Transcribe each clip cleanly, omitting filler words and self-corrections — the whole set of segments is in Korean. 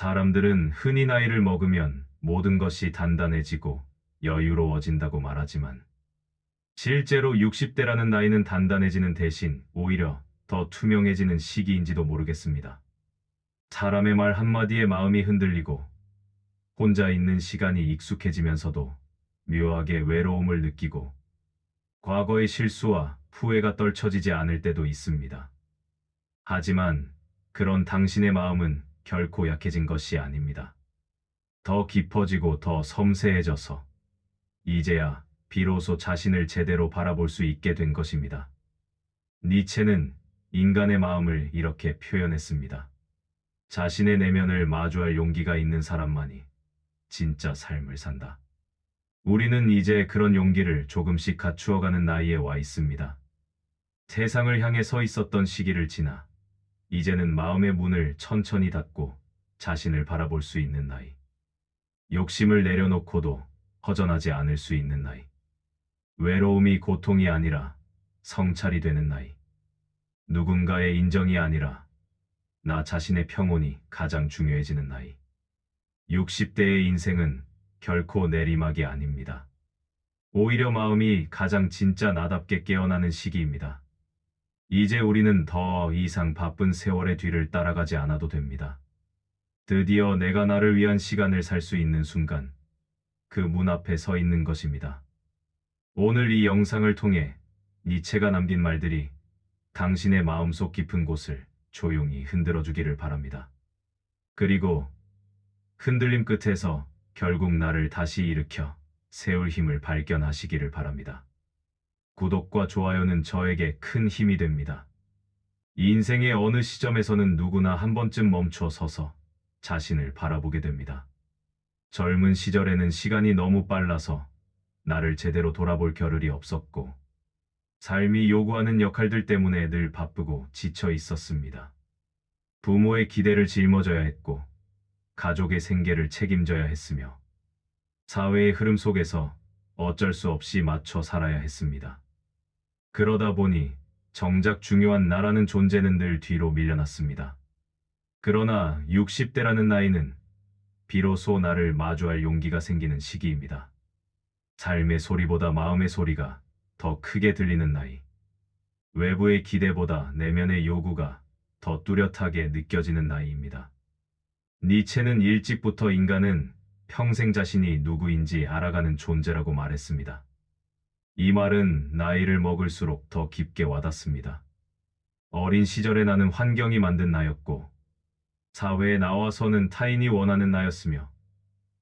사람들은 흔히 나이를 먹으면 모든 것이 단단해지고 여유로워진다고 말하지만 실제로 60대라는 나이는 단단해지는 대신 오히려 더 투명해지는 시기인지도 모르겠습니다. 사람의 말 한마디에 마음이 흔들리고 혼자 있는 시간이 익숙해지면서도 묘하게 외로움을 느끼고 과거의 실수와 후회가 떨쳐지지 않을 때도 있습니다. 하지만 그런 당신의 마음은 결코 약해진 것이 아닙니다. 더 깊어지고 더 섬세해져서 이제야 비로소 자신을 제대로 바라볼 수 있게 된 것입니다. 니체는 인간의 마음을 이렇게 표현했습니다. 자신의 내면을 마주할 용기가 있는 사람만이 진짜 삶을 산다. 우리는 이제 그런 용기를 조금씩 갖추어가는 나이에 와 있습니다. 세상을 향해 서 있었던 시기를 지나 이제는 마음의 문을 천천히 닫고 자신을 바라볼 수 있는 나이. 욕심을 내려놓고도 허전하지 않을 수 있는 나이. 외로움이 고통이 아니라 성찰이 되는 나이. 누군가의 인정이 아니라 나 자신의 평온이 가장 중요해지는 나이. 60대의 인생은 결코 내리막이 아닙니다. 오히려 마음이 가장 진짜 나답게 깨어나는 시기입니다. 이제 우리는 더 이상 바쁜 세월의 뒤를 따라가지 않아도 됩니다. 드디어 내가 나를 위한 시간을 살 수 있는 순간, 그 문 앞에 서 있는 것입니다. 오늘 이 영상을 통해 니체가 남긴 말들이 당신의 마음속 깊은 곳을 조용히 흔들어 주기를 바랍니다. 그리고 흔들림 끝에서 결국 나를 다시 일으켜 세울 힘을 발견하시기를 바랍니다. 구독과 좋아요는 저에게 큰 힘이 됩니다. 인생의 어느 시점에서는 누구나 한 번쯤 멈춰 서서 자신을 바라보게 됩니다. 젊은 시절에는 시간이 너무 빨라서 나를 제대로 돌아볼 겨를이 없었고, 삶이 요구하는 역할들 때문에 늘 바쁘고 지쳐 있었습니다. 부모의 기대를 짊어져야 했고, 가족의 생계를 책임져야 했으며, 사회의 흐름 속에서 어쩔 수 없이 맞춰 살아야 했습니다. 그러다 보니 정작 중요한 나라는 존재는 늘 뒤로 밀려났습니다. 그러나 60대라는 나이는 비로소 나를 마주할 용기가 생기는 시기입니다. 삶의 소리보다 마음의 소리가 더 크게 들리는 나이. 외부의 기대보다 내면의 요구가 더 뚜렷하게 느껴지는 나이입니다. 니체는 일찍부터 인간은 평생 자신이 누구인지 알아가는 존재라고 말했습니다. 이 말은 나이를 먹을수록 더 깊게 와닿습니다. 어린 시절에 나는 환경이 만든 나였고, 사회에 나와서는 타인이 원하는 나였으며,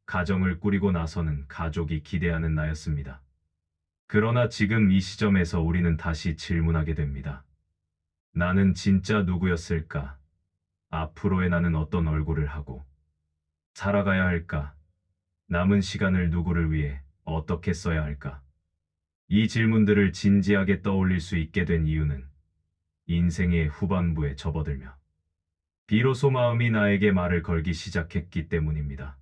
가정을 꾸리고 나서는 가족이 기대하는 나였습니다. 그러나 지금 이 시점에서 우리는 다시 질문하게 됩니다. 나는 진짜 누구였을까? 앞으로의 나는 어떤 얼굴을 하고 살아가야 할까? 남은 시간을 누구를 위해 어떻게 써야 할까? 이 질문들을 진지하게 떠올릴 수 있게 된 이유는 인생의 후반부에 접어들며 비로소 마음이 나에게 말을 걸기 시작했기 때문입니다.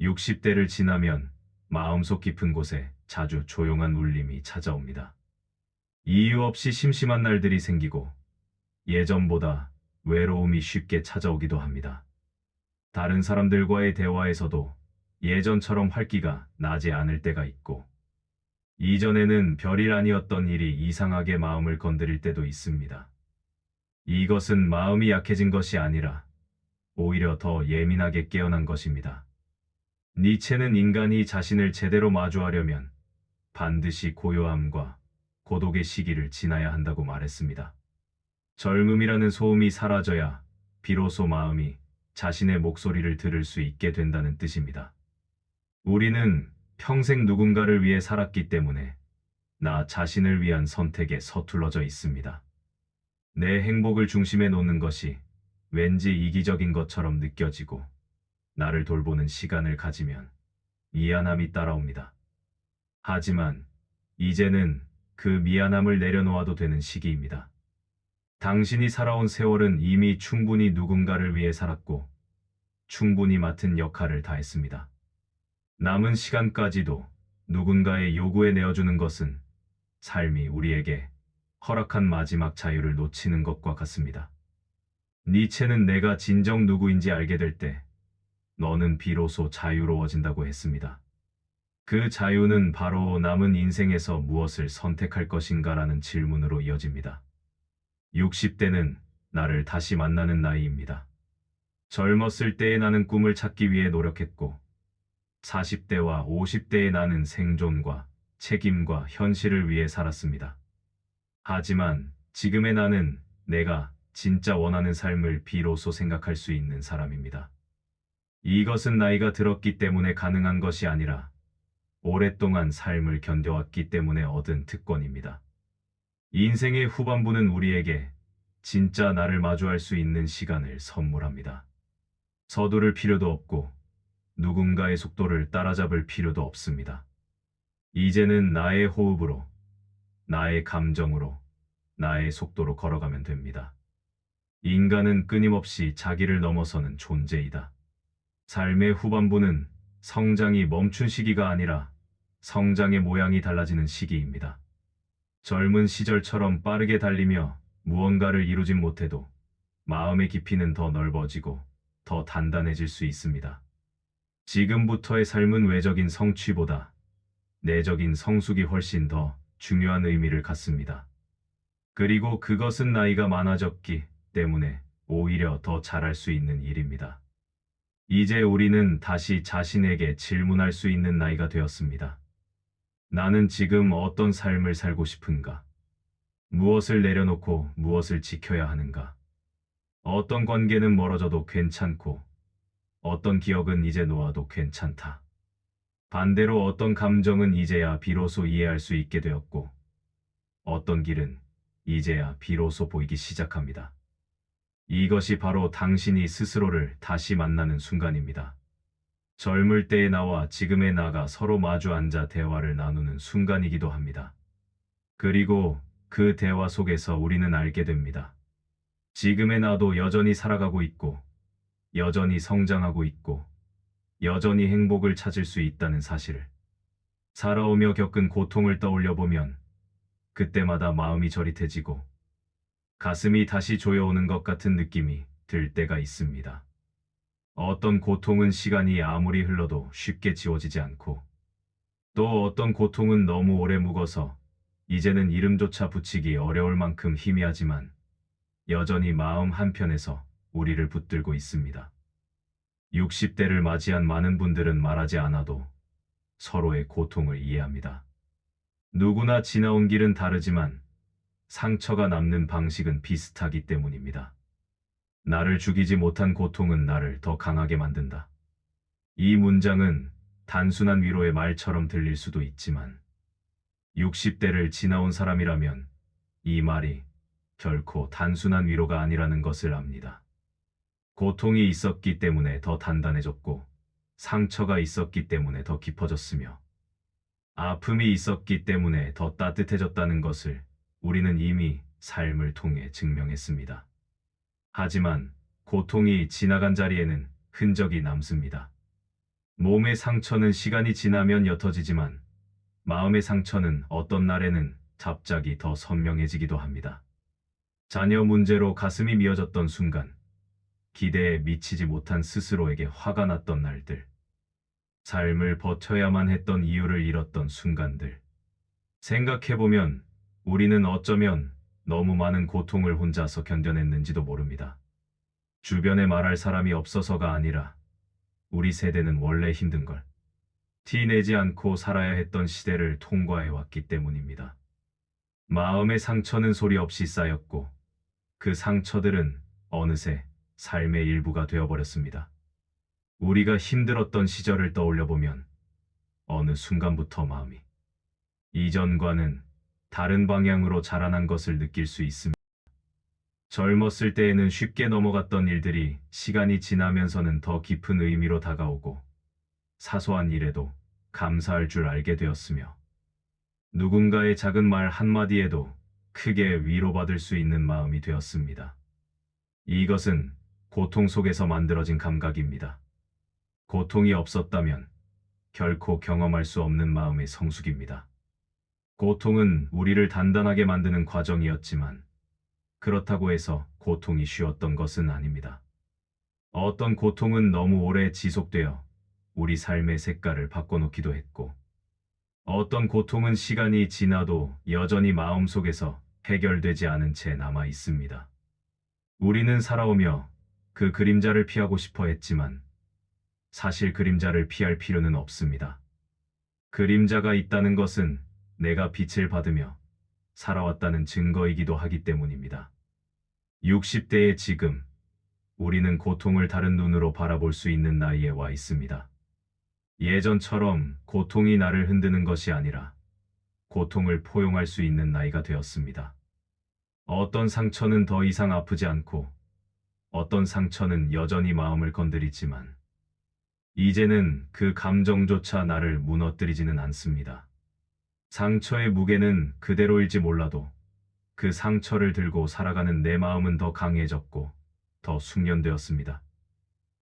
60대를 지나면 마음속 깊은 곳에 자주 조용한 울림이 찾아옵니다. 이유 없이 심심한 날들이 생기고 예전보다 외로움이 쉽게 찾아오기도 합니다. 다른 사람들과의 대화에서도 예전처럼 활기가 나지 않을 때가 있고, 이전에는 별일 아니었던 일이 이상하게 마음을 건드릴 때도 있습니다. 이것은 마음이 약해진 것이 아니라 오히려 더 예민하게 깨어난 것입니다. 니체는 인간이 자신을 제대로 마주하려면 반드시 고요함과 고독의 시기를 지나야 한다고 말했습니다. 젊음이라는 소음이 사라져야 비로소 마음이 자신의 목소리를 들을 수 있게 된다는 뜻입니다. 우리는 평생 누군가를 위해 살았기 때문에 나 자신을 위한 선택에 서툴러져 있습니다. 내 행복을 중심에 놓는 것이 왠지 이기적인 것처럼 느껴지고, 나를 돌보는 시간을 가지면 미안함이 따라옵니다. 하지만 이제는 그 미안함을 내려놓아도 되는 시기입니다. 당신이 살아온 세월은 이미 충분히 누군가를 위해 살았고, 충분히 맡은 역할을 다했습니다. 남은 시간까지도 누군가의 요구에 내어주는 것은 삶이 우리에게 허락한 마지막 자유를 놓치는 것과 같습니다. 니체는 내가 진정 누구인지 알게 될 때 너는 비로소 자유로워진다고 했습니다. 그 자유는 바로 남은 인생에서 무엇을 선택할 것인가라는 질문으로 이어집니다. 60대는 나를 다시 만나는 나이입니다. 젊었을 때의 나는 꿈을 찾기 위해 노력했고, 40대와 50대의 나는 생존과 책임과 현실을 위해 살았습니다. 하지만 지금의 나는 내가 진짜 원하는 삶을 비로소 생각할 수 있는 사람입니다. 이것은 나이가 들었기 때문에 가능한 것이 아니라 오랫동안 삶을 견뎌왔기 때문에 얻은 특권입니다. 인생의 후반부는 우리에게 진짜 나를 마주할 수 있는 시간을 선물합니다. 서두를 필요도 없고 누군가의 속도를 따라잡을 필요도 없습니다. 이제는 나의 호흡으로, 나의 감정으로, 나의 속도로 걸어가면 됩니다. 인간은 끊임없이 자기를 넘어서는 존재이다. 삶의 후반부는 성장이 멈춘 시기가 아니라 성장의 모양이 달라지는 시기입니다. 젊은 시절처럼 빠르게 달리며 무언가를 이루진 못해도 마음의 깊이는 더 넓어지고 더 단단해질 수 있습니다. 지금부터의 삶은 외적인 성취보다 내적인 성숙이 훨씬 더 중요한 의미를 갖습니다. 그리고 그것은 나이가 많아졌기 때문에 오히려 더 잘할 수 있는 일입니다. 이제 우리는 다시 자신에게 질문할 수 있는 나이가 되었습니다. 나는 지금 어떤 삶을 살고 싶은가? 무엇을 내려놓고 무엇을 지켜야 하는가? 어떤 관계는 멀어져도 괜찮고, 어떤 기억은 이제 놓아도 괜찮다. 반대로 어떤 감정은 이제야 비로소 이해할 수 있게 되었고, 어떤 길은 이제야 비로소 보이기 시작합니다. 이것이 바로 당신이 스스로를 다시 만나는 순간입니다. 젊을 때의 나와 지금의 나가 서로 마주 앉아 대화를 나누는 순간이기도 합니다. 그리고 그 대화 속에서 우리는 알게 됩니다. 지금의 나도 여전히 살아가고 있고, 여전히 성장하고 있고, 여전히 행복을 찾을 수 있다는 사실을. 살아오며 겪은 고통을 떠올려 보면 그때마다 마음이 저릿해지고 가슴이 다시 조여오는 것 같은 느낌이 들 때가 있습니다. 어떤 고통은 시간이 아무리 흘러도 쉽게 지워지지 않고, 또 어떤 고통은 너무 오래 묵어서 이제는 이름조차 붙이기 어려울 만큼 희미하지만 여전히 마음 한편에서 우리를 붙들고 있습니다. 60대를 맞이한 많은 분들은 말하지 않아도 서로의 고통을 이해합니다. 누구나 지나온 길은 다르지만 상처가 남는 방식은 비슷하기 때문입니다. 나를 죽이지 못한 고통은 나를 더 강하게 만든다. 이 문장은 단순한 위로의 말처럼 들릴 수도 있지만 60대를 지나온 사람이라면 이 말이 결코 단순한 위로가 아니라는 것을 압니다. 고통이 있었기 때문에 더 단단해졌고, 상처가 있었기 때문에 더 깊어졌으며, 아픔이 있었기 때문에 더 따뜻해졌다는 것을 우리는 이미 삶을 통해 증명했습니다. 하지만 고통이 지나간 자리에는 흔적이 남습니다. 몸의 상처는 시간이 지나면 옅어지지만 마음의 상처는 어떤 날에는 갑자기 더 선명해지기도 합니다. 자녀 문제로 가슴이 미어졌던 순간, 기대에 미치지 못한 스스로에게 화가 났던 날들, 삶을 버텨야만 했던 이유를 잃었던 순간들. 생각해보면 우리는 어쩌면 너무 많은 고통을 혼자서 견뎌냈는지도 모릅니다. 주변에 말할 사람이 없어서가 아니라 우리 세대는 원래 힘든 걸 티내지 않고 살아야 했던 시대를 통과해왔기 때문입니다. 마음의 상처는 소리 없이 쌓였고 그 상처들은 어느새 삶의 일부가 되어버렸습니다. 우리가 힘들었던 시절을 떠올려보면 어느 순간부터 마음이 이전과는 다른 방향으로 자라난 것을 느낄 수 있습니다. 젊었을 때에는 쉽게 넘어갔던 일들이 시간이 지나면서는 더 깊은 의미로 다가오고 사소한 일에도 감사할 줄 알게 되었으며 누군가의 작은 말 한마디에도 크게 위로받을 수 있는 마음이 되었습니다. 이것은 고통 속에서 만들어진 감각입니다. 고통이 없었다면 결코 경험할 수 없는 마음의 성숙입니다. 고통은 우리를 단단하게 만드는 과정이었지만 그렇다고 해서 고통이 쉬웠던 것은 아닙니다. 어떤 고통은 너무 오래 지속되어 우리 삶의 색깔을 바꿔놓기도 했고, 어떤 고통은 시간이 지나도 여전히 마음속에서 해결되지 않은 채 남아 있습니다. 우리는 살아오며 그 그림자를 피하고 싶어 했지만 사실 그림자를 피할 필요는 없습니다. 그림자가 있다는 것은 내가 빛을 받으며 살아왔다는 증거이기도 하기 때문입니다. 60대의 지금, 우리는 고통을 다른 눈으로 바라볼 수 있는 나이에 와 있습니다. 예전처럼 고통이 나를 흔드는 것이 아니라 고통을 포용할 수 있는 나이가 되었습니다. 어떤 상처는 더 이상 아프지 않고 어떤 상처는 여전히 마음을 건드리지만 이제는 그 감정조차 나를 무너뜨리지는 않습니다. 상처의 무게는 그대로일지 몰라도 그 상처를 들고 살아가는 내 마음은 더 강해졌고 더 숙련되었습니다.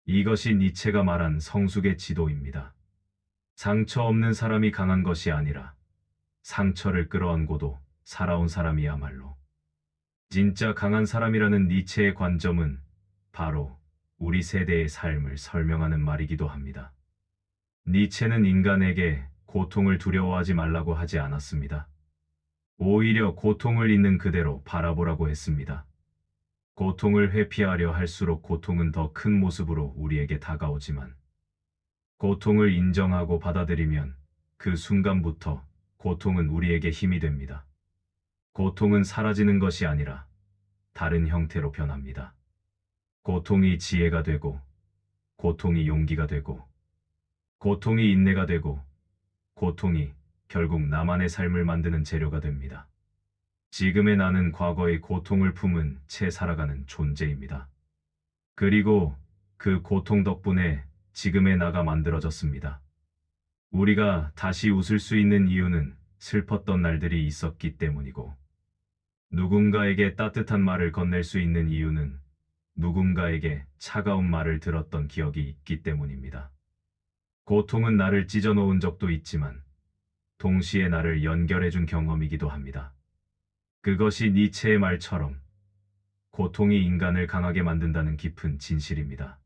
이것이 니체가 말한 성숙의 지도입니다. 상처 없는 사람이 강한 것이 아니라 상처를 끌어안고도 살아온 사람이야말로 진짜 강한 사람이라는 니체의 관점은 바로 우리 세대의 삶을 설명하는 말이기도 합니다. 니체는 인간에게 고통을 두려워하지 말라고 하지 않았습니다. 오히려 고통을 있는 그대로 바라보라고 했습니다. 고통을 회피하려 할수록 고통은 더 큰 모습으로 우리에게 다가오지만 고통을 인정하고 받아들이면 그 순간부터 고통은 우리에게 힘이 됩니다. 고통은 사라지는 것이 아니라 다른 형태로 변합니다. 고통이 지혜가 되고, 고통이 용기가 되고, 고통이 인내가 되고, 고통이 결국 나만의 삶을 만드는 재료가 됩니다. 지금의 나는 과거의 고통을 품은 채 살아가는 존재입니다. 그리고 그 고통 덕분에 지금의 나가 만들어졌습니다. 우리가 다시 웃을 수 있는 이유는 슬펐던 날들이 있었기 때문이고, 누군가에게 따뜻한 말을 건넬 수 있는 이유는 누군가에게 차가운 말을 들었던 기억이 있기 때문입니다. 고통은 나를 찢어놓은 적도 있지만 동시에 나를 연결해준 경험이기도 합니다. 그것이 니체의 말처럼 고통이 인간을 강하게 만든다는 깊은 진실입니다.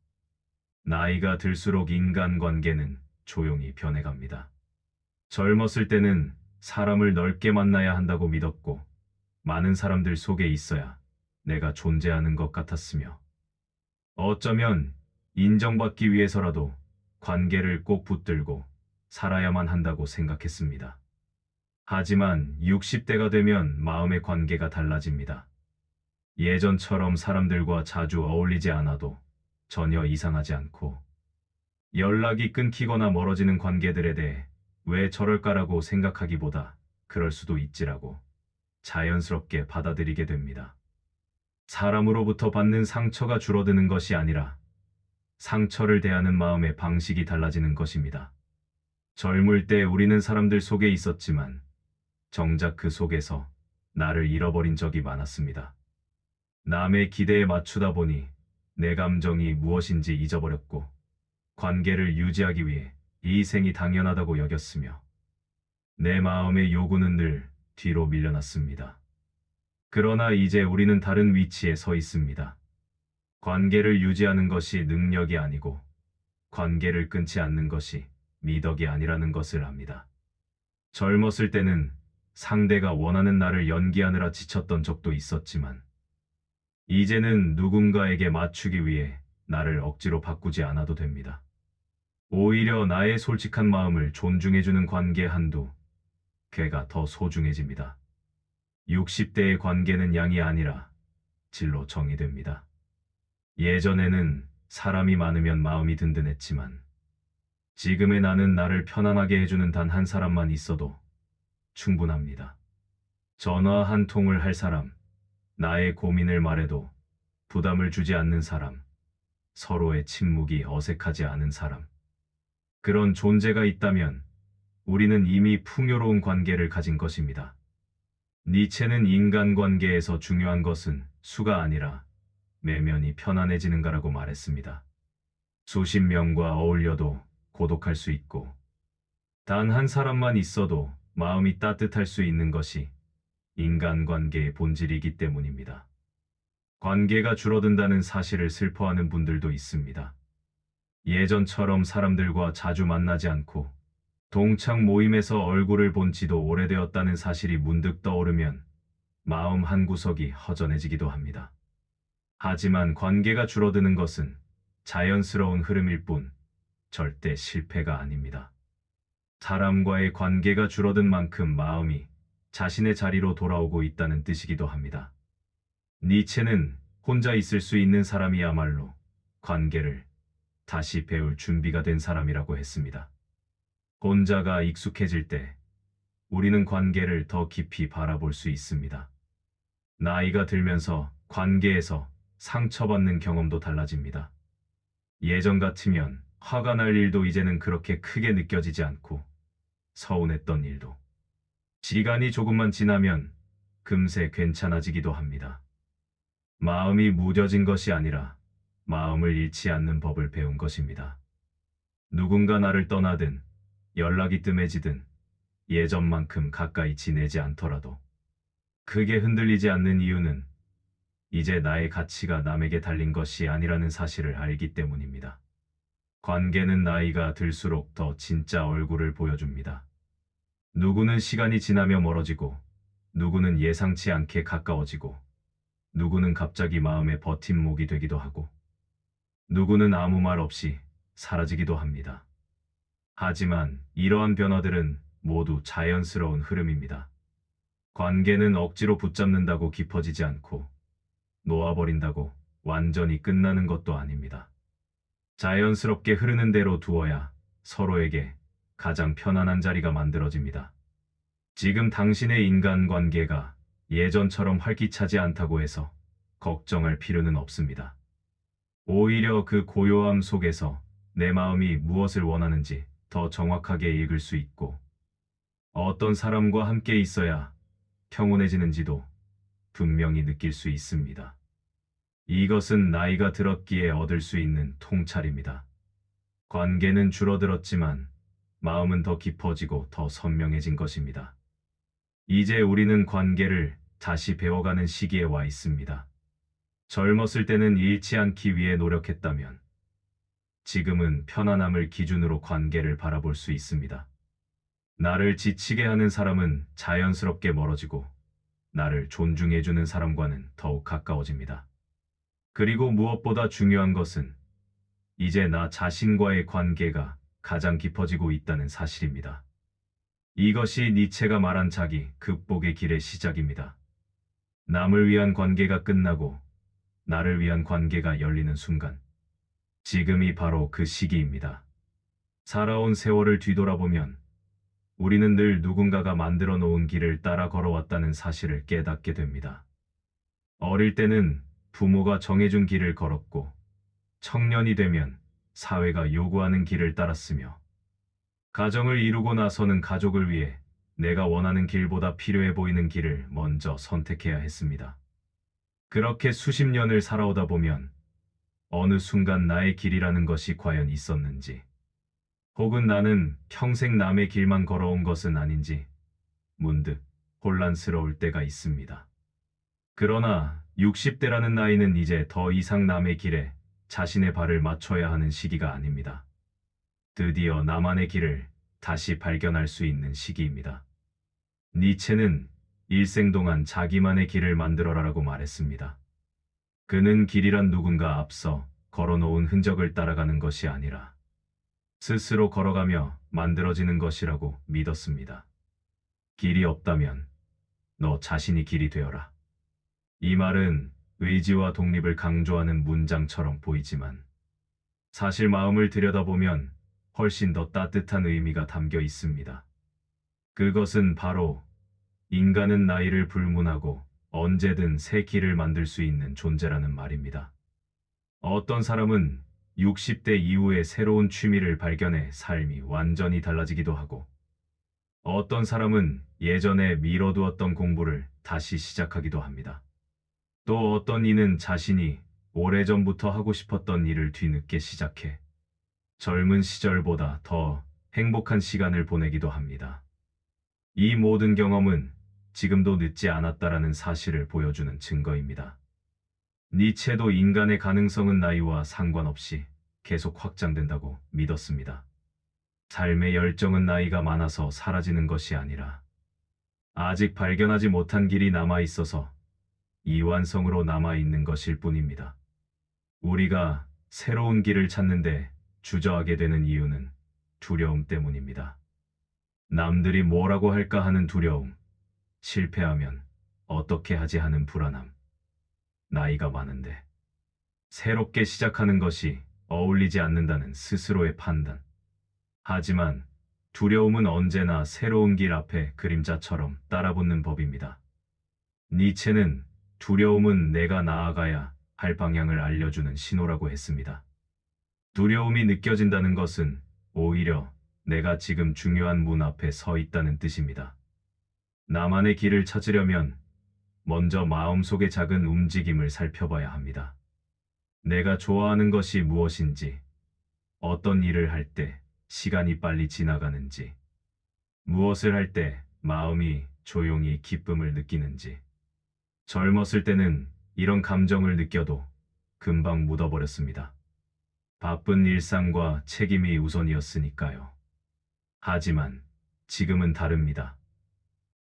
나이가 들수록 인간관계는 조용히 변해갑니다. 젊었을 때는 사람을 넓게 만나야 한다고 믿었고 많은 사람들 속에 있어야 내가 존재하는 것 같았으며 어쩌면 인정받기 위해서라도 관계를 꼭 붙들고 살아야만 한다고 생각했습니다. 하지만 60대가 되면 마음의 관계가 달라집니다. 예전처럼 사람들과 자주 어울리지 않아도 전혀 이상하지 않고 연락이 끊기거나 멀어지는 관계들에 대해 왜 저럴까라고 생각하기보다 그럴 수도 있지라고 자연스럽게 받아들이게 됩니다. 사람으로부터 받는 상처가 줄어드는 것이 아니라 상처를 대하는 마음의 방식이 달라지는 것입니다. 젊을 때 우리는 사람들 속에 있었지만 정작 그 속에서 나를 잃어버린 적이 많았습니다. 남의 기대에 맞추다 보니 내 감정이 무엇인지 잊어버렸고 관계를 유지하기 위해 희생이 당연하다고 여겼으며 내 마음의 요구는 늘 뒤로 밀려났습니다. 그러나 이제 우리는 다른 위치에 서 있습니다. 관계를 유지하는 것이 능력이 아니고 관계를 끊지 않는 것이 미덕이 아니라는 것을 압니다. 젊었을 때는 상대가 원하는 나를 연기하느라 지쳤던 적도 있었지만 이제는 누군가에게 맞추기 위해 나를 억지로 바꾸지 않아도 됩니다. 오히려 나의 솔직한 마음을 존중해주는 관계 한두 개가 더 소중해집니다. 60대의 관계는 양이 아니라 질로 정의됩니다. 예전에는 사람이 많으면 마음이 든든했지만 지금의 나는 나를 편안하게 해주는 단 한 사람만 있어도 충분합니다. 전화 한 통을 할 사람, 나의 고민을 말해도 부담을 주지 않는 사람, 서로의 침묵이 어색하지 않은 사람. 그런 존재가 있다면 우리는 이미 풍요로운 관계를 가진 것입니다. 니체는 인간관계에서 중요한 것은 수가 아니라 내면이 편안해지는가라고 말했습니다. 수십 명과 어울려도 고독할 수 있고 단 한 사람만 있어도 마음이 따뜻할 수 있는 것이 인간관계의 본질이기 때문입니다. 관계가 줄어든다는 사실을 슬퍼하는 분들도 있습니다. 예전처럼 사람들과 자주 만나지 않고 동창 모임에서 얼굴을 본 지도 오래되었다는 사실이 문득 떠오르면 마음 한구석이 허전해지기도 합니다. 하지만 관계가 줄어드는 것은 자연스러운 흐름일 뿐 절대 실패가 아닙니다. 사람과의 관계가 줄어든 만큼 마음이 자신의 자리로 돌아오고 있다는 뜻이기도 합니다. 니체는 혼자 있을 수 있는 사람이야말로 관계를 다시 배울 준비가 된 사람이라고 했습니다. 혼자가 익숙해질 때 우리는 관계를 더 깊이 바라볼 수 있습니다. 나이가 들면서 관계에서 상처받는 경험도 달라집니다. 예전 같으면 화가 날 일도 이제는 그렇게 크게 느껴지지 않고 서운했던 일도 시간이 조금만 지나면 금세 괜찮아지기도 합니다. 마음이 무뎌진 것이 아니라 마음을 잃지 않는 법을 배운 것입니다. 누군가 나를 떠나든 연락이 뜸해지든 예전만큼 가까이 지내지 않더라도 크게 흔들리지 않는 이유는 이제 나의 가치가 남에게 달린 것이 아니라는 사실을 알기 때문입니다. 관계는 나이가 들수록 더 진짜 얼굴을 보여줍니다. 누구는 시간이 지나며 멀어지고, 누구는 예상치 않게 가까워지고, 누구는 갑자기 마음의 버팀목이 되기도 하고, 누구는 아무 말 없이 사라지기도 합니다. 하지만 이러한 변화들은 모두 자연스러운 흐름입니다. 관계는 억지로 붙잡는다고 깊어지지 않고 놓아버린다고 완전히 끝나는 것도 아닙니다. 자연스럽게 흐르는 대로 두어야 서로에게 가장 편안한 자리가 만들어집니다. 지금 당신의 인간관계가 예전처럼 활기차지 않다고 해서 걱정할 필요는 없습니다. 오히려 그 고요함 속에서 내 마음이 무엇을 원하는지 더 정확하게 읽을 수 있고, 어떤 사람과 함께 있어야 평온해지는지도 분명히 느낄 수 있습니다. 이것은 나이가 들었기에 얻을 수 있는 통찰입니다. 관계는 줄어들었지만 마음은 더 깊어지고 더 선명해진 것입니다. 이제 우리는 관계를 다시 배워가는 시기에 와 있습니다. 젊었을 때는 잃지 않기 위해 노력했다면 지금은 편안함을 기준으로 관계를 바라볼 수 있습니다. 나를 지치게 하는 사람은 자연스럽게 멀어지고 나를 존중해주는 사람과는 더욱 가까워집니다. 그리고 무엇보다 중요한 것은 이제 나 자신과의 관계가 가장 깊어지고 있다는 사실입니다. 이것이 니체가 말한 자기 극복의 길의 시작입니다. 남을 위한 관계가 끝나고 나를 위한 관계가 열리는 순간, 지금이 바로 그 시기입니다. 살아온 세월을 뒤돌아보면 우리는 늘 누군가가 만들어 놓은 길을 따라 걸어왔다는 사실을 깨닫게 됩니다. 어릴 때는 부모가 정해준 길을 걸었고, 청년이 되면 사회가 요구하는 길을 따랐으며, 가정을 이루고 나서는 가족을 위해 내가 원하는 길보다 필요해 보이는 길을 먼저 선택해야 했습니다. 그렇게 수십 년을 살아오다 보면 어느 순간 나의 길이라는 것이 과연 있었는지, 혹은 나는 평생 남의 길만 걸어온 것은 아닌지 문득 혼란스러울 때가 있습니다. 그러나 60대라는 나이는 이제 더 이상 남의 길에 자신의 발을 맞춰야 하는 시기가 아닙니다. 드디어 나만의 길을 다시 발견할 수 있는 시기입니다. 니체는 일생 동안 자기만의 길을 만들어라라고 말했습니다. 그는 길이란 누군가 앞서 걸어놓은 흔적을 따라가는 것이 아니라 스스로 걸어가며 만들어지는 것이라고 믿었습니다. 길이 없다면 너 자신이 길이 되어라. 이 말은 의지와 독립을 강조하는 문장처럼 보이지만 사실 마음을 들여다보면 훨씬 더 따뜻한 의미가 담겨 있습니다. 그것은 바로 인간은 나이를 불문하고 언제든 새 길을 만들 수 있는 존재라는 말입니다. 어떤 사람은 60대 이후에 새로운 취미를 발견해 삶이 완전히 달라지기도 하고, 어떤 사람은 예전에 미뤄두었던 공부를 다시 시작하기도 합니다. 또 어떤 이는 자신이 오래전부터 하고 싶었던 일을 뒤늦게 시작해 젊은 시절보다 더 행복한 시간을 보내기도 합니다. 이 모든 경험은 지금도 늦지 않았다라는 사실을 보여주는 증거입니다. 니체도 인간의 가능성은 나이와 상관없이 계속 확장된다고 믿었습니다. 삶의 열정은 나이가 많아서 사라지는 것이 아니라 아직 발견하지 못한 길이 남아 있어서 이완성으로 남아 있는 것일 뿐입니다. 우리가 새로운 길을 찾는데 주저하게 되는 이유는 두려움 때문입니다. 남들이 뭐라고 할까 하는 두려움, 실패하면 어떻게 하지 하는 불안함, 나이가 많은데 새롭게 시작하는 것이 어울리지 않는다는 스스로의 판단. 하지만 두려움은 언제나 새로운 길 앞에 그림자처럼 따라붙는 법입니다. 니체는 두려움은 내가 나아가야 할 방향을 알려주는 신호라고 했습니다. 두려움이 느껴진다는 것은 오히려 내가 지금 중요한 문 앞에 서 있다는 뜻입니다. 나만의 길을 찾으려면 먼저 마음속의 작은 움직임을 살펴봐야 합니다. 내가 좋아하는 것이 무엇인지, 어떤 일을 할 때 시간이 빨리 지나가는지, 무엇을 할 때 마음이 조용히 기쁨을 느끼는지. 젊었을 때는 이런 감정을 느껴도 금방 묻어버렸습니다. 바쁜 일상과 책임이 우선이었으니까요. 하지만 지금은 다릅니다.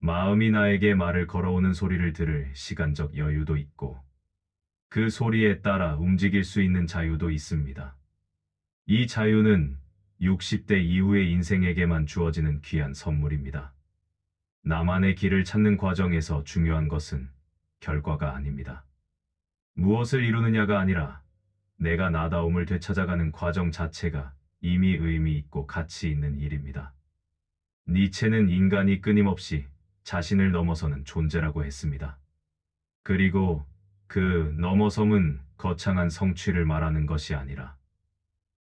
마음이 나에게 말을 걸어오는 소리를 들을 시간적 여유도 있고 그 소리에 따라 움직일 수 있는 자유도 있습니다. 이 자유는 60대 이후의 인생에게만 주어지는 귀한 선물입니다. 나만의 길을 찾는 과정에서 중요한 것은 결과가 아닙니다. 무엇을 이루느냐가 아니라 내가 나다움을 되찾아가는 과정 자체가 이미 의미 있고 가치 있는 일입니다. 니체는 인간이 끊임없이 자신을 넘어서는 존재라고 했습니다. 그리고 그 넘어섬은 거창한 성취를 말하는 것이 아니라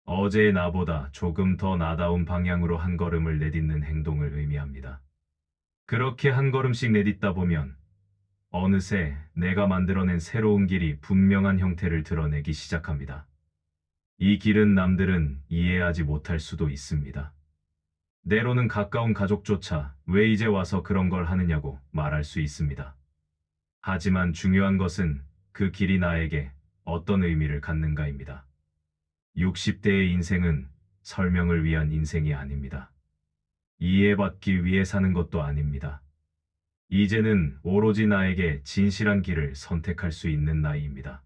어제의 나보다 조금 더 나다운 방향으로 한 걸음을 내딛는 행동을 의미합니다. 그렇게 한 걸음씩 내딛다 보면 어느새 내가 만들어낸 새로운 길이 분명한 형태를 드러내기 시작합니다. 이 길은 남들은 이해하지 못할 수도 있습니다. 때로는 가까운 가족조차 왜 이제 와서 그런 걸 하느냐고 말할 수 있습니다. 하지만 중요한 것은 그 길이 나에게 어떤 의미를 갖는가입니다. 60대의 인생은 설명을 위한 인생이 아닙니다. 이해받기 위해 사는 것도 아닙니다. 이제는 오로지 나에게 진실한 길을 선택할 수 있는 나이입니다.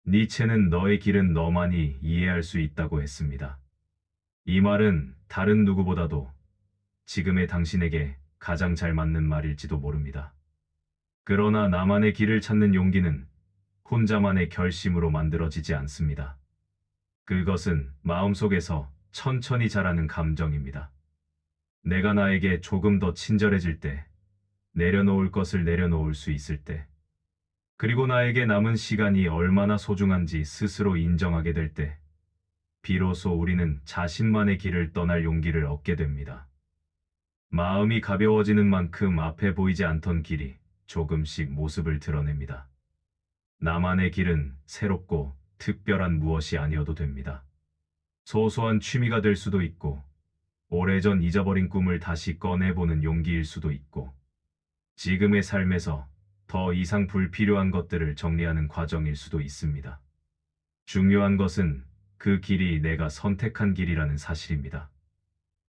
니체는 너의 길은 너만이 이해할 수 있다고 했습니다. 이 말은 다른 누구보다도 지금의 당신에게 가장 잘 맞는 말일지도 모릅니다. 그러나 나만의 길을 찾는 용기는 혼자만의 결심으로 만들어지지 않습니다. 그것은 마음속에서 천천히 자라는 감정입니다. 내가 나에게 조금 더 친절해질 때, 내려놓을 것을 내려놓을 수 있을 때, 그리고 나에게 남은 시간이 얼마나 소중한지 스스로 인정하게 될 때, 비로소 우리는 자신만의 길을 떠날 용기를 얻게 됩니다. 마음이 가벼워지는 만큼 앞에 보이지 않던 길이 조금씩 모습을 드러냅니다. 나만의 길은 새롭고 특별한 무엇이 아니어도 됩니다. 소소한 취미가 될 수도 있고, 오래전 잊어버린 꿈을 다시 꺼내보는 용기일 수도 있고, 지금의 삶에서 더 이상 불필요한 것들을 정리하는 과정일 수도 있습니다. 중요한 것은 그 길이 내가 선택한 길이라는 사실입니다.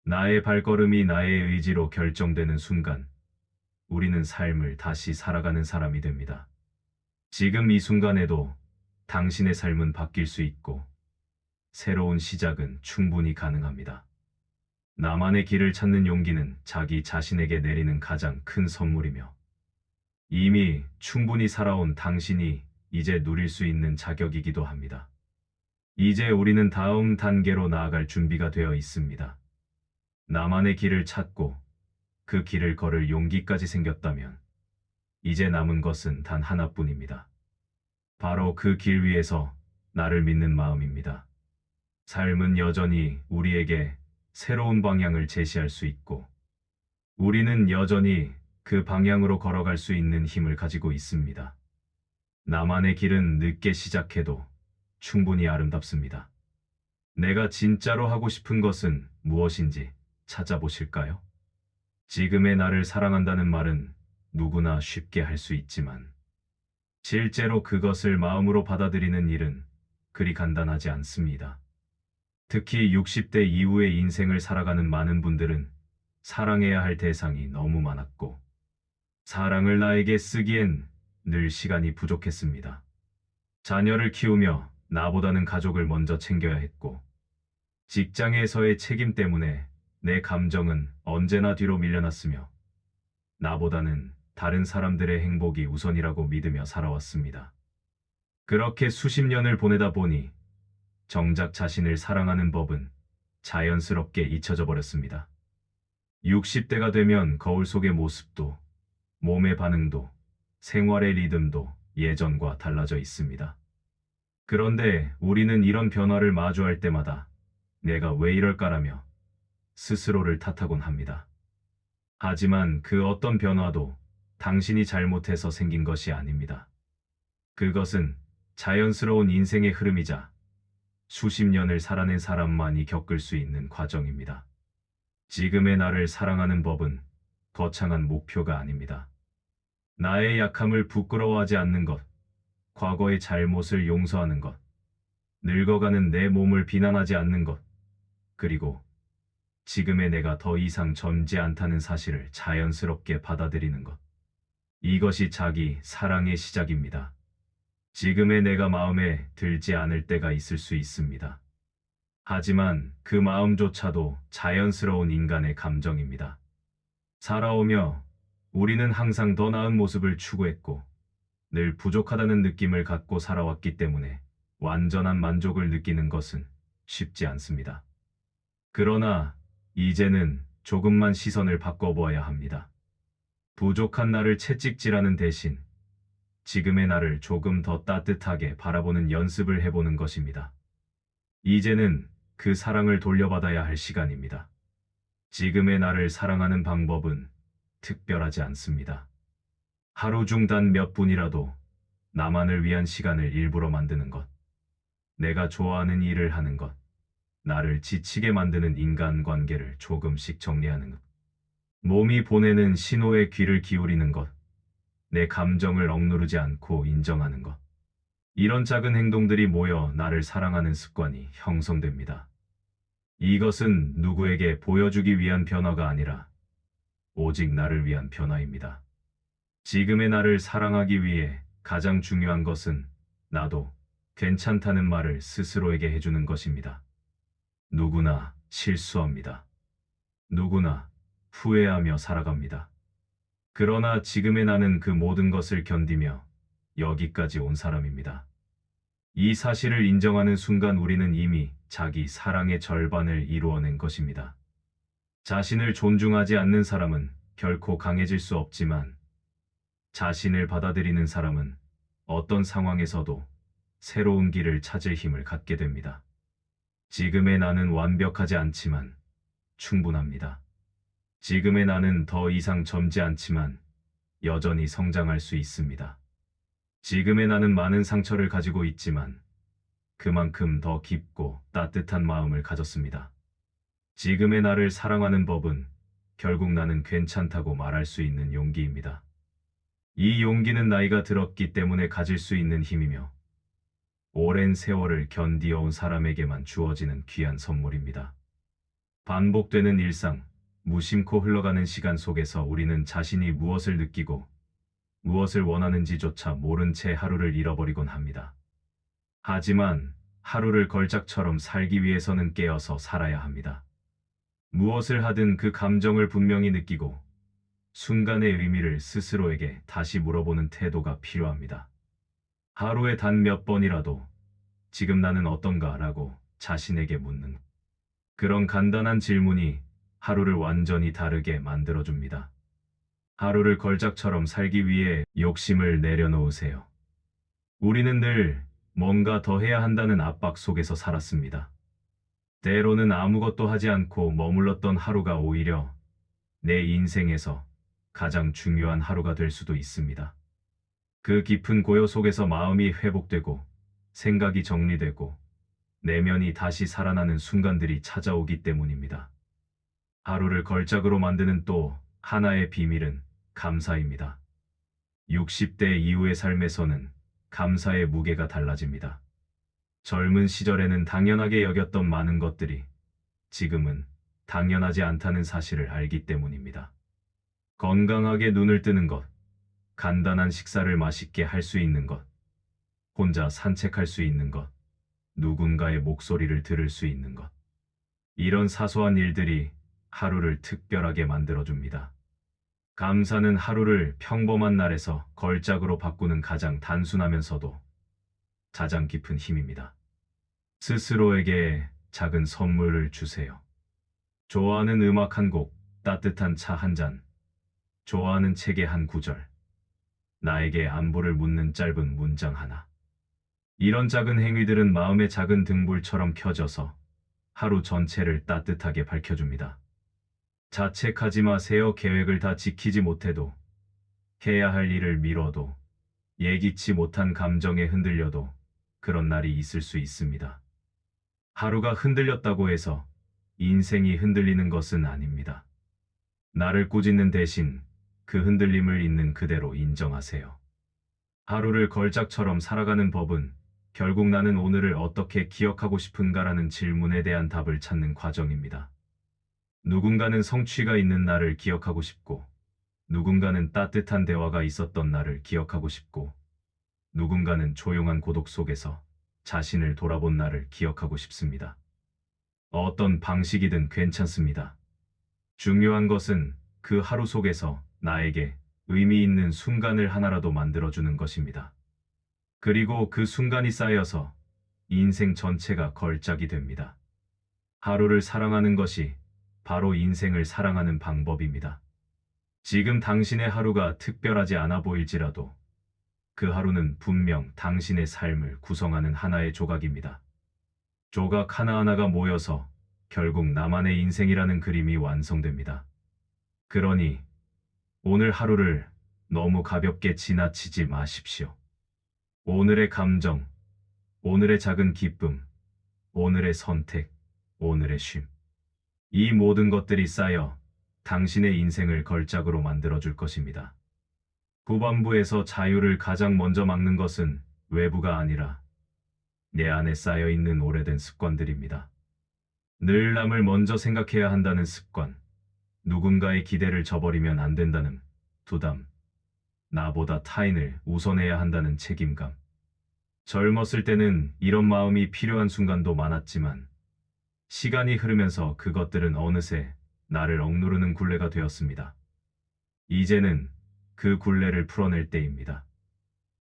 나의 발걸음이 나의 의지로 결정되는 순간, 우리는 삶을 다시 살아가는 사람이 됩니다. 지금 이 순간에도 당신의 삶은 바뀔 수 있고, 새로운 시작은 충분히 가능합니다. 나만의 길을 찾는 용기는 자기 자신에게 내리는 가장 큰 선물이며, 이미 충분히 살아온 당신이 이제 누릴 수 있는 자격이기도 합니다. 이제 우리는 다음 단계로 나아갈 준비가 되어 있습니다. 나만의 길을 찾고 그 길을 걸을 용기까지 생겼다면 이제 남은 것은 단 하나뿐입니다. 바로 그 길 위에서 나를 믿는 마음입니다. 삶은 여전히 우리에게 새로운 방향을 제시할 수 있고 우리는 여전히 그 방향으로 걸어갈 수 있는 힘을 가지고 있습니다. 나만의 길은 늦게 시작해도 충분히 아름답습니다. 내가 진짜로 하고 싶은 것은 무엇인지 찾아보실까요? 지금의 나를 사랑한다는 말은 누구나 쉽게 할 수 있지만 실제로 그것을 마음으로 받아들이는 일은 그리 간단하지 않습니다. 특히 60대 이후의 인생을 살아가는 많은 분들은 사랑해야 할 대상이 너무 많았고, 사랑을 나에게 쓰기엔 늘 시간이 부족했습니다. 자녀를 키우며 나보다는 가족을 먼저 챙겨야 했고, 직장에서의 책임 때문에 내 감정은 언제나 뒤로 밀려났으며, 나보다는 다른 사람들의 행복이 우선이라고 믿으며 살아왔습니다. 그렇게 수십 년을 보내다 보니 정작 자신을 사랑하는 법은 자연스럽게 잊혀져 버렸습니다. 60대가 되면 거울 속의 모습도, 몸의 반응도, 생활의 리듬도 예전과 달라져 있습니다. 그런데 우리는 이런 변화를 마주할 때마다 내가 왜 이럴까라며 스스로를 탓하곤 합니다. 하지만 그 어떤 변화도 당신이 잘못해서 생긴 것이 아닙니다. 그것은 자연스러운 인생의 흐름이자 수십 년을 살아낸 사람만이 겪을 수 있는 과정입니다. 지금의 나를 사랑하는 법은 거창한 목표가 아닙니다. 나의 약함을 부끄러워하지 않는 것, 과거의 잘못을 용서하는 것, 늙어가는 내 몸을 비난하지 않는 것, 그리고 지금의 내가 더 이상 젊지 않다는 사실을 자연스럽게 받아들이는 것. 이것이 자기 사랑의 시작입니다. 지금의 내가 마음에 들지 않을 때가 있을 수 있습니다. 하지만 그 마음조차도 자연스러운 인간의 감정입니다. 살아오며 우리는 항상 더 나은 모습을 추구했고, 늘 부족하다는 느낌을 갖고 살아왔기 때문에 완전한 만족을 느끼는 것은 쉽지 않습니다. 그러나 이제는 조금만 시선을 바꿔보아야 합니다. 부족한 나를 채찍질하는 대신 지금의 나를 조금 더 따뜻하게 바라보는 연습을 해보는 것입니다. 이제는 그 사랑을 돌려받아야 할 시간입니다. 지금의 나를 사랑하는 방법은 특별하지 않습니다. 하루 중 단 몇 분이라도 나만을 위한 시간을 일부러 만드는 것, 내가 좋아하는 일을 하는 것, 나를 지치게 만드는 인간관계를 조금씩 정리하는 것, 몸이 보내는 신호에 귀를 기울이는 것, 내 감정을 억누르지 않고 인정하는 것. 이런 작은 행동들이 모여 나를 사랑하는 습관이 형성됩니다. 이것은 누구에게 보여주기 위한 변화가 아니라 오직 나를 위한 변화입니다. 지금의 나를 사랑하기 위해 가장 중요한 것은 나도 괜찮다는 말을 스스로에게 해주는 것입니다. 누구나 실수합니다. 누구나 후회하며 살아갑니다. 그러나 지금의 나는 그 모든 것을 견디며 여기까지 온 사람입니다. 이 사실을 인정하는 순간 우리는 이미 자기 사랑의 절반을 이루어낸 것입니다. 자신을 존중하지 않는 사람은 결코 강해질 수 없지만, 자신을 받아들이는 사람은 어떤 상황에서도 새로운 길을 찾을 힘을 갖게 됩니다. 지금의 나는 완벽하지 않지만 충분합니다. 지금의 나는 더 이상 젊지 않지만 여전히 성장할 수 있습니다. 지금의 나는 많은 상처를 가지고 있지만 그만큼 더 깊고 따뜻한 마음을 가졌습니다. 지금의 나를 사랑하는 법은 결국 나는 괜찮다고 말할 수 있는 용기입니다. 이 용기는 나이가 들었기 때문에 가질 수 있는 힘이며, 오랜 세월을 견디어온 사람에게만 주어지는 귀한 선물입니다. 반복되는 일상, 무심코 흘러가는 시간 속에서 우리는 자신이 무엇을 느끼고 무엇을 원하는지조차 모른 채 하루를 잃어버리곤 합니다. 하지만 하루를 걸작처럼 살기 위해서는 깨어서 살아야 합니다. 무엇을 하든 그 감정을 분명히 느끼고 순간의 의미를 스스로에게 다시 물어보는 태도가 필요합니다. 하루에 단 몇 번이라도 지금 나는 어떤가 라고 자신에게 묻는 그런 간단한 질문이 하루를 완전히 다르게 만들어줍니다. 하루를 걸작처럼 살기 위해 욕심을 내려놓으세요. 우리는 늘 뭔가 더 해야 한다는 압박 속에서 살았습니다. 때로는 아무것도 하지 않고 머물렀던 하루가 오히려 내 인생에서 가장 중요한 하루가 될 수도 있습니다. 그 깊은 고요 속에서 마음이 회복되고 생각이 정리되고 내면이 다시 살아나는 순간들이 찾아오기 때문입니다. 하루를 걸작으로 만드는 또 하나의 비밀은 감사입니다. 60대 이후의 삶에서는 감사의 무게가 달라집니다. 젊은 시절에는 당연하게 여겼던 많은 것들이 지금은 당연하지 않다는 사실을 알기 때문입니다. 건강하게 눈을 뜨는 것, 간단한 식사를 맛있게 할 수 있는 것, 혼자 산책할 수 있는 것, 누군가의 목소리를 들을 수 있는 것. 이런 사소한 일들이 하루를 특별하게 만들어줍니다. 감사는 하루를 평범한 날에서 걸작으로 바꾸는 가장 단순하면서도 가장 깊은 힘입니다. 스스로에게 작은 선물을 주세요. 좋아하는 음악 한 곡, 따뜻한 차 한 잔, 좋아하는 책의 한 구절, 나에게 안부를 묻는 짧은 문장 하나. 이런 작은 행위들은 마음의 작은 등불처럼 켜져서 하루 전체를 따뜻하게 밝혀줍니다. 자책하지 마세요. 계획을 다 지키지 못해도, 해야 할 일을 미뤄도, 예기치 못한 감정에 흔들려도 그런 날이 있을 수 있습니다. 하루가 흔들렸다고 해서 인생이 흔들리는 것은 아닙니다. 나를 꾸짖는 대신 그 흔들림을 있는 그대로 인정하세요. 하루를 걸작처럼 살아가는 법은 결국 나는 오늘을 어떻게 기억하고 싶은가라는 질문에 대한 답을 찾는 과정입니다. 누군가는 성취가 있는 날을 기억하고 싶고, 누군가는 따뜻한 대화가 있었던 날을 기억하고 싶고, 누군가는 조용한 고독 속에서 자신을 돌아본 날을 기억하고 싶습니다. 어떤 방식이든 괜찮습니다. 중요한 것은 그 하루 속에서 나에게 의미 있는 순간을 하나라도 만들어주는 것입니다. 그리고 그 순간이 쌓여서 인생 전체가 걸작이 됩니다. 하루를 사랑하는 것이 바로 인생을 사랑하는 방법입니다. 지금 당신의 하루가 특별하지 않아 보일지라도 그 하루는 분명 당신의 삶을 구성하는 하나의 조각입니다. 조각 하나하나가 모여서 결국 나만의 인생이라는 그림이 완성됩니다. 그러니 오늘 하루를 너무 가볍게 지나치지 마십시오. 오늘의 감정, 오늘의 작은 기쁨, 오늘의 선택, 오늘의 쉼. 이 모든 것들이 쌓여 당신의 인생을 걸작으로 만들어줄 것입니다. 후반부에서 자유를 가장 먼저 막는 것은 외부가 아니라 내 안에 쌓여있는 오래된 습관들입니다. 늘 남을 먼저 생각해야 한다는 습관, 누군가의 기대를 저버리면 안 된다는 부담, 나보다 타인을 우선해야 한다는 책임감. 젊었을 때는 이런 마음이 필요한 순간도 많았지만 시간이 흐르면서 그것들은 어느새 나를 억누르는 굴레가 되었습니다. 이제는 그 굴레를 풀어낼 때입니다.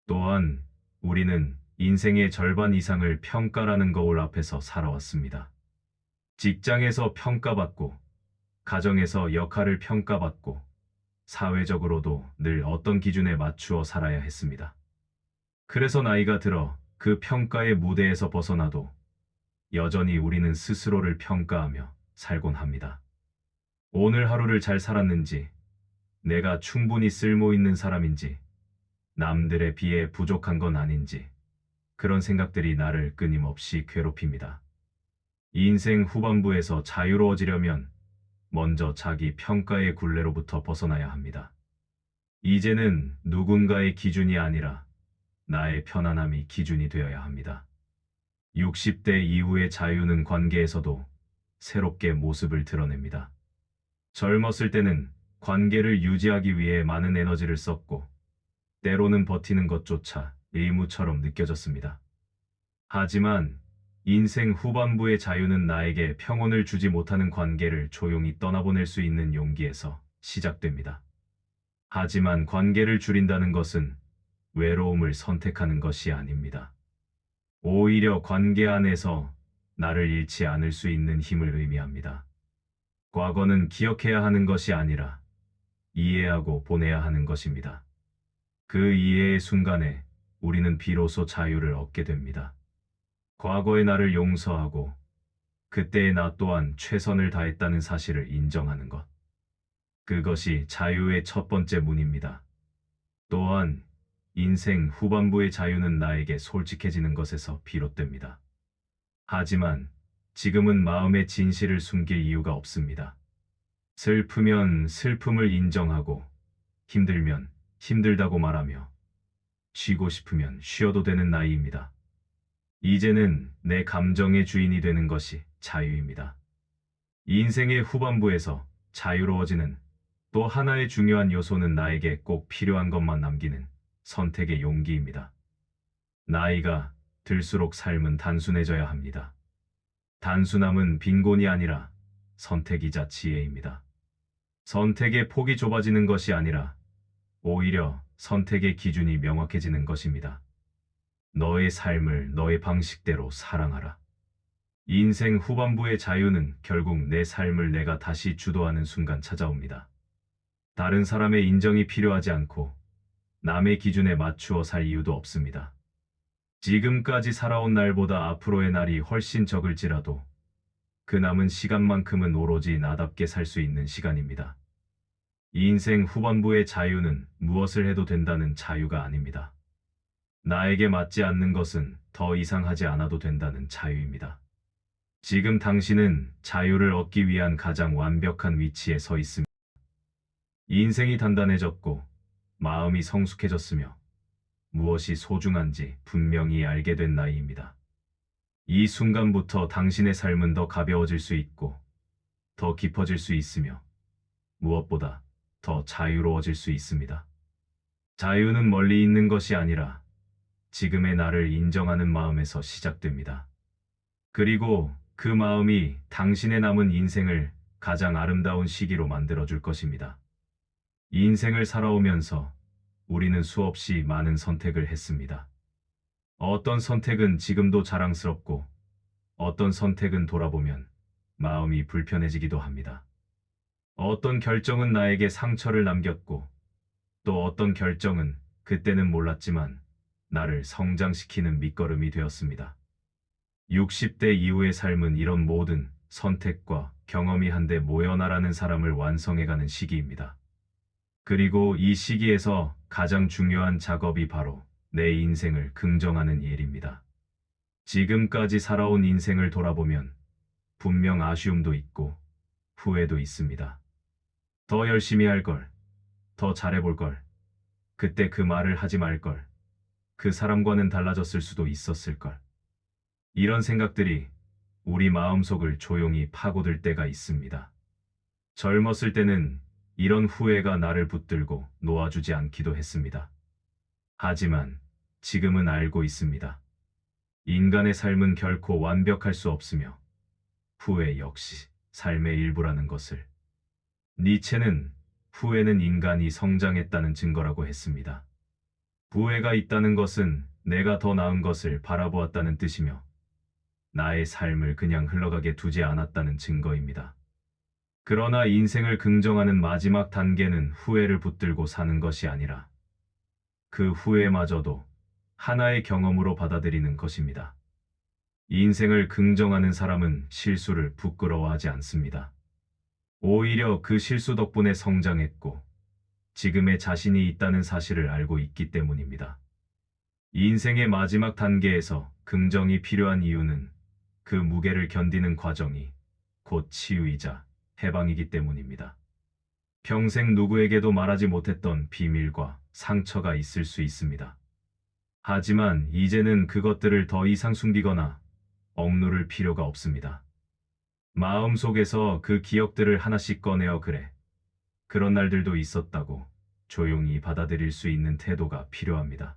또한 우리는 인생의 절반 이상을 평가라는 거울 앞에서 살아왔습니다. 직장에서 평가받고, 가정에서 역할을 평가받고, 사회적으로도 늘 어떤 기준에 맞추어 살아야 했습니다. 그래서 나이가 들어 그 평가의 무대에서 벗어나도 여전히 우리는 스스로를 평가하며 살곤 합니다. 오늘 하루를 잘 살았는지, 내가 충분히 쓸모 있는 사람인지, 남들에 비해 부족한 건 아닌지, 그런 생각들이 나를 끊임없이 괴롭힙니다. 인생 후반부에서 자유로워지려면 먼저 자기 평가의 굴레로부터 벗어나야 합니다. 이제는 누군가의 기준이 아니라 나의 편안함이 기준이 되어야 합니다. 60대 이후의 자유는 관계에서도 새롭게 모습을 드러냅니다. 젊었을 때는 관계를 유지하기 위해 많은 에너지를 썼고, 때로는 버티는 것조차 의무처럼 느껴졌습니다. 하지만 인생 후반부의 자유는 나에게 평온을 주지 못하는 관계를 조용히 떠나보낼 수 있는 용기에서 시작됩니다. 하지만 관계를 줄인다는 것은 외로움을 선택하는 것이 아닙니다. 오히려 관계 안에서 나를 잃지 않을 수 있는 힘을 의미합니다. 과거는 기억해야 하는 것이 아니라 이해하고 보내야 하는 것입니다. 그 이해의 순간에 우리는 비로소 자유를 얻게 됩니다. 과거의 나를 용서하고 그때의 나 또한 최선을 다했다는 사실을 인정하는 것. 그것이 자유의 첫 번째 문입니다. 또한 인생 후반부의 자유는 나에게 솔직해지는 것에서 비롯됩니다. 하지만 지금은 마음의 진실을 숨길 이유가 없습니다. 슬프면 슬픔을 인정하고, 힘들면 힘들다고 말하며 쉬고 싶으면 쉬어도 되는 나이입니다. 이제는 내 감정의 주인이 되는 것이 자유입니다. 인생의 후반부에서 자유로워지는 또 하나의 중요한 요소는 나에게 꼭 필요한 것만 남기는 선택의 용기입니다. 나이가 들수록 삶은 단순해져야 합니다. 단순함은 빈곤이 아니라 선택이자 지혜입니다. 선택의 폭이 좁아지는 것이 아니라 오히려 선택의 기준이 명확해지는 것입니다. 너의 삶을 너의 방식대로 사랑하라. 인생 후반부의 자유는 결국 내 삶을 내가 다시 주도하는 순간 찾아옵니다. 다른 사람의 인정이 필요하지 않고 남의 기준에 맞추어 살 이유도 없습니다. 지금까지 살아온 날보다 앞으로의 날이 훨씬 적을지라도 그 남은 시간만큼은 오로지 나답게 살 수 있는 시간입니다. 인생 후반부의 자유는 무엇을 해도 된다는 자유가 아닙니다. 나에게 맞지 않는 것은 더 이상 하지 않아도 된다는 자유입니다. 지금 당신은 자유를 얻기 위한 가장 완벽한 위치에 서 있습니다. 인생이 단단해졌고 마음이 성숙해졌으며 무엇이 소중한지 분명히 알게 된 나이입니다. 이 순간부터 당신의 삶은 더 가벼워질 수 있고 더 깊어질 수 있으며 무엇보다 더 자유로워질 수 있습니다. 자유는 멀리 있는 것이 아니라 지금의 나를 인정하는 마음에서 시작됩니다. 그리고 그 마음이 당신의 남은 인생을 가장 아름다운 시기로 만들어줄 것입니다. 인생을 살아오면서 우리는 수없이 많은 선택을 했습니다. 어떤 선택은 지금도 자랑스럽고 어떤 선택은 돌아보면 마음이 불편해지기도 합니다. 어떤 결정은 나에게 상처를 남겼고 또 어떤 결정은 그때는 몰랐지만 나를 성장시키는 밑거름이 되었습니다. 60대 이후의 삶은 이런 모든 선택과 경험이 한데 모여 나라는 사람을 완성해가는 시기입니다. 그리고 이 시기에서 가장 중요한 작업이 바로 내 인생을 긍정하는 일입니다. 지금까지 살아온 인생을 돌아보면 분명 아쉬움도 있고 후회도 있습니다. 더 열심히 할 걸, 더 잘해볼 걸, 그때 그 말을 하지 말 걸, 그 사람과는 달라졌을 수도 있었을 걸. 이런 생각들이 우리 마음속을 조용히 파고들 때가 있습니다. 젊었을 때는 이런 후회가 나를 붙들고 놓아주지 않기도 했습니다. 하지만 지금은 알고 있습니다. 인간의 삶은 결코 완벽할 수 없으며 후회 역시 삶의 일부라는 것을. 니체는 후회는 인간이 성장했다는 증거라고 했습니다. 후회가 있다는 것은 내가 더 나은 것을 바라보았다는 뜻이며 나의 삶을 그냥 흘러가게 두지 않았다는 증거입니다. 그러나 인생을 긍정하는 마지막 단계는 후회를 붙들고 사는 것이 아니라 그 후회마저도 하나의 경험으로 받아들이는 것입니다. 인생을 긍정하는 사람은 실수를 부끄러워하지 않습니다. 오히려 그 실수 덕분에 성장했고 지금의 자신이 있다는 사실을 알고 있기 때문입니다. 인생의 마지막 단계에서 긍정이 필요한 이유는 그 무게를 견디는 과정이 곧 치유이자 해방이기 때문입니다. 평생 누구에게도 말하지 못했던 비밀과 상처가 있을 수 있습니다. 하지만 이제는 그것들을 더 이상 숨기거나 억누를 필요가 없습니다. 마음속에서 그 기억들을 하나씩 꺼내어 그래, 그런 날들도 있었다고 조용히 받아들일 수 있는 태도가 필요합니다.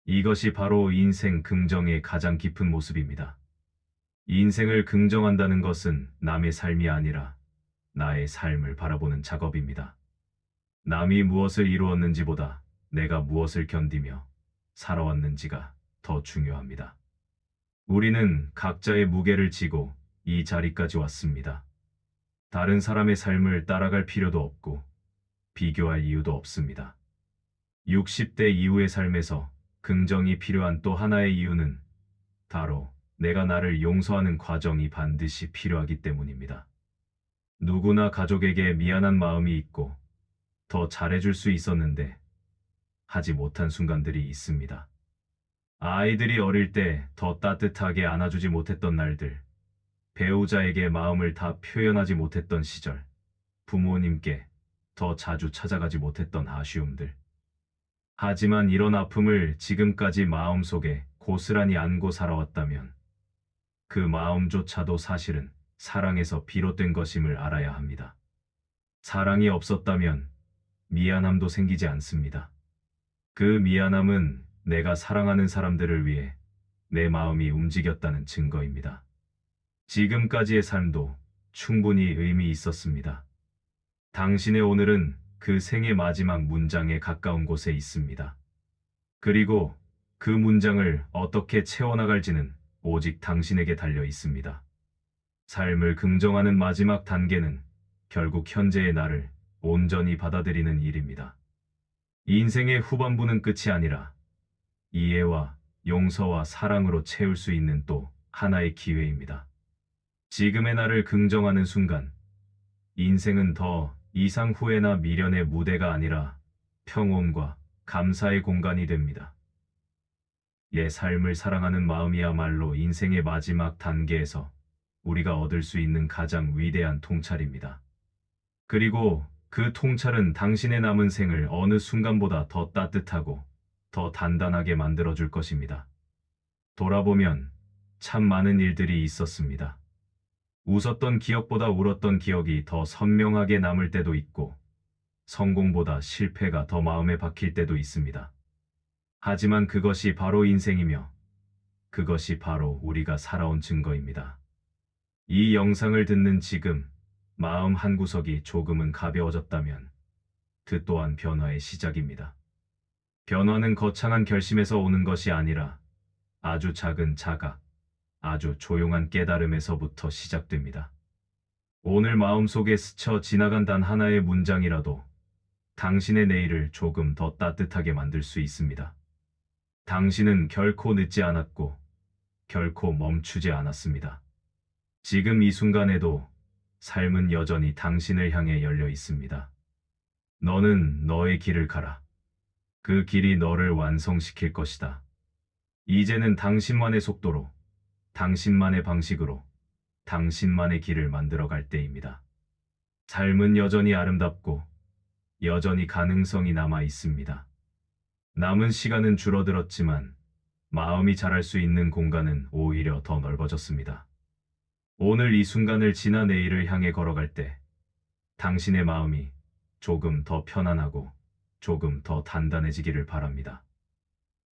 이것이 바로 인생 긍정의 가장 깊은 모습입니다. 인생을 긍정한다는 것은 남의 삶이 아니라 나의 삶을 바라보는 작업입니다. 남이 무엇을 이루었는지보다 내가 무엇을 견디며 살아왔는지가 더 중요합니다. 우리는 각자의 무게를 지고 이 자리까지 왔습니다. 다른 사람의 삶을 따라갈 필요도 없고 비교할 이유도 없습니다. 60대 이후의 삶에서 긍정이 필요한 또 하나의 이유는 바로 내가 나를 용서하는 과정이 반드시 필요하기 때문입니다. 누구나 가족에게 미안한 마음이 있고 더 잘해줄 수 있었는데 하지 못한 순간들이 있습니다. 아이들이 어릴 때 더 따뜻하게 안아주지 못했던 날들, 배우자에게 마음을 다 표현하지 못했던 시절, 부모님께 더 자주 찾아가지 못했던 아쉬움들. 하지만 이런 아픔을 지금까지 마음속에 고스란히 안고 살아왔다면 그 마음조차도 사실은 사랑에서 비롯된 것임을 알아야 합니다. 사랑이 없었다면 미안함도 생기지 않습니다. 그 미안함은 내가 사랑하는 사람들을 위해 내 마음이 움직였다는 증거입니다. 지금까지의 삶도 충분히 의미 있었습니다. 당신의 오늘은 그 생의 마지막 문장에 가까운 곳에 있습니다. 그리고 그 문장을 어떻게 채워나갈지는 오직 당신에게 달려 있습니다. 삶을 긍정하는 마지막 단계는 결국 현재의 나를 온전히 받아들이는 일입니다. 인생의 후반부는 끝이 아니라 이해와 용서와 사랑으로 채울 수 있는 또 하나의 기회입니다. 지금의 나를 긍정하는 순간, 인생은 더 이상 후회나 미련의 무대가 아니라 평온과 감사의 공간이 됩니다. 내 삶을 사랑하는 마음이야말로 인생의 마지막 단계에서 우리가 얻을 수 있는 가장 위대한 통찰입니다. 그리고 그 통찰은 당신의 남은 생을 어느 순간보다 더 따뜻하고 더 단단하게 만들어줄 것입니다. 돌아보면 참 많은 일들이 있었습니다. 웃었던 기억보다 울었던 기억이 더 선명하게 남을 때도 있고, 성공보다 실패가 더 마음에 박힐 때도 있습니다. 하지만 그것이 바로 인생이며, 그것이 바로 우리가 살아온 증거입니다. 이 영상을 듣는 지금, 마음 한구석이 조금은 가벼워졌다면, 그 또한 변화의 시작입니다. 변화는 거창한 결심에서 오는 것이 아니라, 아주 작은 자각, 아주 조용한 깨달음에서부터 시작됩니다. 오늘 마음속에 스쳐 지나간 단 하나의 문장이라도 당신의 내일을 조금 더 따뜻하게 만들 수 있습니다. 당신은 결코 늦지 않았고 결코 멈추지 않았습니다. 지금 이 순간에도 삶은 여전히 당신을 향해 열려 있습니다. 너는 너의 길을 가라. 그 길이 너를 완성시킬 것이다. 이제는 당신만의 속도로, 당신만의 방식으로, 당신만의 길을 만들어갈 때입니다. 삶은 여전히 아름답고 여전히 가능성이 남아 있습니다. 남은 시간은 줄어들었지만 마음이 자랄 수 있는 공간은 오히려 더 넓어졌습니다. 오늘 이 순간을 지나 내일을 향해 걸어갈 때 당신의 마음이 조금 더 편안하고 조금 더 단단해지기를 바랍니다.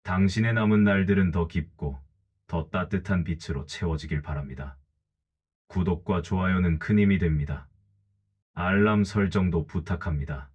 당신의 남은 날들은 더 깊고 더 따뜻한 빛으로 채워지길 바랍니다. 구독과 좋아요는 큰 힘이 됩니다. 알람 설정도 부탁합니다.